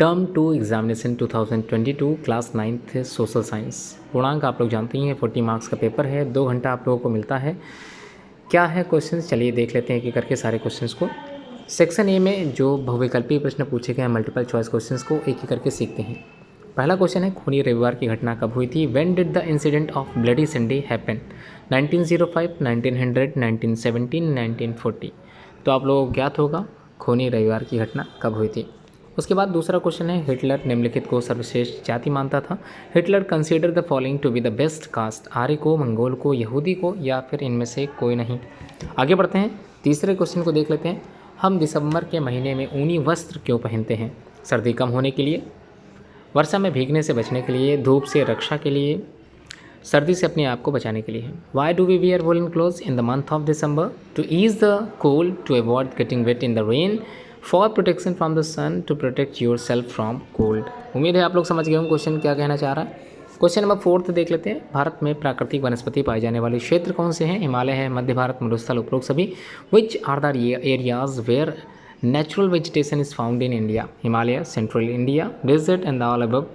Term 2 examination 2022 class 9th social science. पूर्णांक आप लोग जानते ही हैं, 40 मार्क्स का पेपर है, 2 घंटा आप लोगों को मिलता है। क्या है क्वेश्चन, चलिए देख लेते हैं कि करके सारे क्वेश्चंस को। सेक्शन ए में जो बहुविकल्पीय प्रश्न पूछे गए हैं, मल्टीपल चॉइस क्वेश्चंस को एक ही करके सीखते हैं। पहला क्वेश्चन है, खूनी रविवार की घटना कब हुई थी? When did the incident of bloody Sunday happen? 1905, 1900, 1917, 1940। तो आप लोगों को ज्ञात होगा खूनी रविवार की घटना कब हुई थी। उसके बाद दूसरा क्वेश्चन है, हिटलर निम्नलिखित को सर्वश्रेष्ठ जाति मानता था? Hitler consider the following to be the best caste? आर्य को, मंगोल को, यहूदी को, या फिर इनमें से कोई नहीं। आगे बढ़ते हैं, तीसरे क्वेश्चन को देख लेते हैं। हम दिसंबर के महीने में ऊनी वस्त्र क्यों पहनते हैं? सर्दी कम होने के लिए, वर्षा में भीगने से बचने के लिए, धूप से रक्षा के लिए, सर्दी से अपने आप को बचाने के लिए। Why do we wear woollen clothes in the month of December? To ease the cold, to avoid getting wet in the rain, for protection from the sun, to protect yourself from cold. उम्मीद है आप लोग समझ गए होंगे question क्या कहना चाह रहा है। क्वेश्चन नंबर 4 देख लेते हैं। भारत में प्राकृतिक वनस्पति पाए जाने वाले क्षेत्र कौन से हैं? हिमालय है, मध्य भारत, मरुस्थल, उपरोक्त सभी। Which are the areas where natural vegetation is found in India? Himalaya, central India, desert and all above.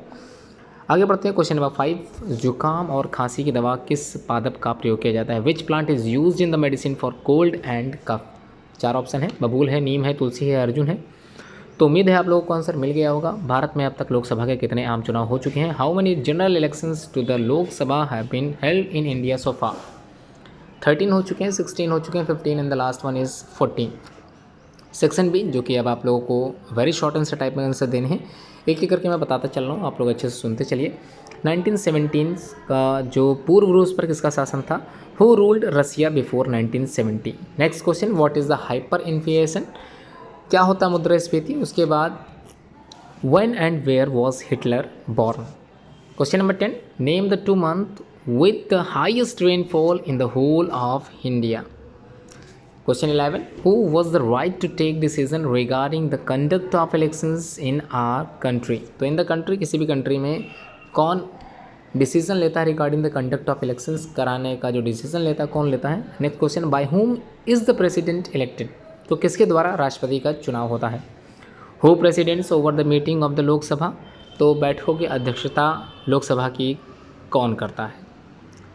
आगे बढ़ते हैं, क्वेश्चन नंबर 5। जुकाम और खांसी की दवा किस पादप का प्रयोग किया जाता है? Which plant is used in the medicine for cold and cough? 4 option है, बबूल है, नीम है, तुलसी है, अर्जुन है। तो उम्मीद है आप लोगों को आंसर मिल गया होगा। भारत में अब तक लोकसभा के कितने आम चुनाव हो चुके हैं? How many general elections to the Lok Sabha have been held in India so far? 13 हो चुके हैं, 16 हो चुके हैं, 15 and the last one is 14। Section B, जो कि अब आप लोगों को वेरी शॉर्ट आंसर टाइप में आंसर देने हैं, एक एक करके मैं बताता चल रहा हूँ, आप लोग अच्छे से सुनते चलिए। 1917 का जो पूर्व रूस पर किसका शासन था? Who ruled Russia before 1970? Next question, what is the hyper inflation? क्या होता मुद्रास्फीति? उसके बाद when and where was Hitler born? Question number 10, name the 2 month with the highest rainfall in the whole of India? Question 11, who was the right to take decision regarding the conduct of elections in our country? तो in the country, किसी भी country में कौन decision लेता है regarding the conduct of elections? कराने का जो डिसीजन लेता है कौन लेता है? Next question, by whom is the president elected? तो किसके द्वारा राष्ट्रपति का चुनाव होता है? Who presides over the meeting of the Lok Sabha? तो बैठकों की अध्यक्षता लोकसभा की कौन करता है?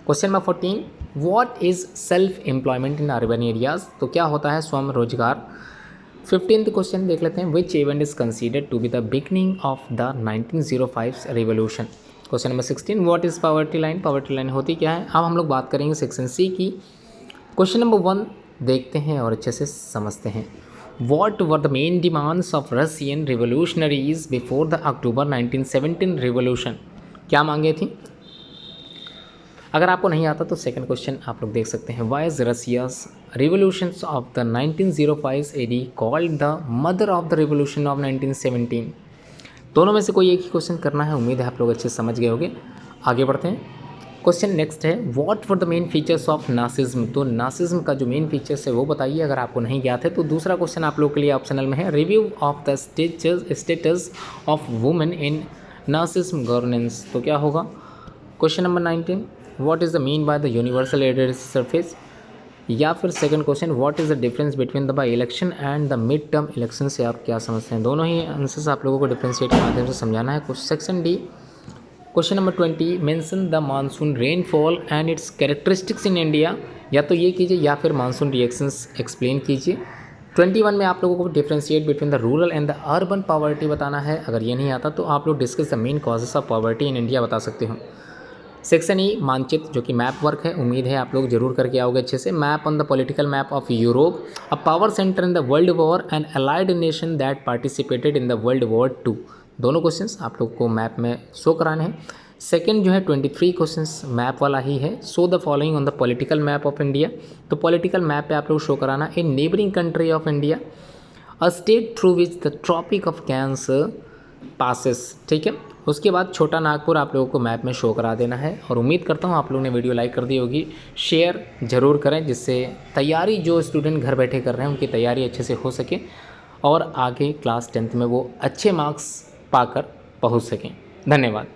Question number 14, what is self employment in urban areas? तो क्या होता है स्वयं रोजगार? 15th क्वेश्चन देख लेते हैं, which event is considered to be the beginning of the 1905 revolution? Question number 16, what is poverty line? Poverty line होती क्या है? अब हम लोग बात करेंगे सेक्शन सी की। क्वेश्चन नंबर 1 देखते हैं और अच्छे से समझते हैं। What were the main demands of Russian revolutionaries before the October 1917 revolution? क्या मांगे थी? अगर आपको नहीं आता तो सेकंड क्वेश्चन आप लोग देख सकते हैं। Why is Russia's revolutions of the 1905 AD called the mother of the revolution of 1917? दोनों में से कोई एक ही क्वेश्चन करना है, उम्मीद है आप लोग अच्छे से समझ गए होंगे। आगे बढ़ते हैं, क्वेश्चन नेक्स्ट है, what were the main features of Nazism? तो नासिज्म का जो मेन फीचर्स है वो बताइए, अगर आपको नहीं ज्ञात है तो। दूसरा क्वेश्चन आप लोग के लिए ऑप्शनल में है, review of the status of women in Nazism governance? तो क्या होगा? Question number 19, what is the mean by the universal एडेड सरफेस? या फिर second question, what is the difference between the by election and the mid term election? से आप क्या समझते हैं? दोनों ही आंसर्स आप लोगों को डिफ्रेंशिएट के माध्यम से समझाना है। Section D, question number 20, mention the monsoon rainfall and it's characteristics in India? या तो ये कीजिए या फिर मानसून रिएक्शंस एक्सप्लेन कीजिए। 21 में आप लोगों को differentiate between the rural and the urban poverty बताना है। अगर ये नहीं आता तो आप लोग discuss the main causes of poverty in India बता सकते हो। सेक्शन ई, मानचित्र, जो कि मैप वर्क है, उम्मीद है आप लोग जरूर करके आओगे अच्छे से। Map on the political map of Europe, a power centre in the world war and allied nation that participated in the world war 2। दोनों क्वेश्चंस आप लोग को मैप में शो कराने हैं। सेकेंड जो है 23 क्वेश्चंस मैप वाला ही है। So the following on the political map of India? तो पॉलिटिकल मैप पे आप लोग शो कराना, in neighbouring country of India, a state through which the Tropic of Cancer passes. ठीक है, उसके बाद छोटा नागपुर आप लोगों को मैप में शो करा देना है। और उम्मीद करता हूँ आप लोगों ने वीडियो लाइक कर दी होगी, शेयर ज़रूर करें, जिससे तैयारी जो स्टूडेंट घर बैठे कर रहे हैं उनकी तैयारी अच्छे से हो सके और आगे क्लास 10th में वो अच्छे मार्क्स पाकर पहुँच सकें। धन्यवाद।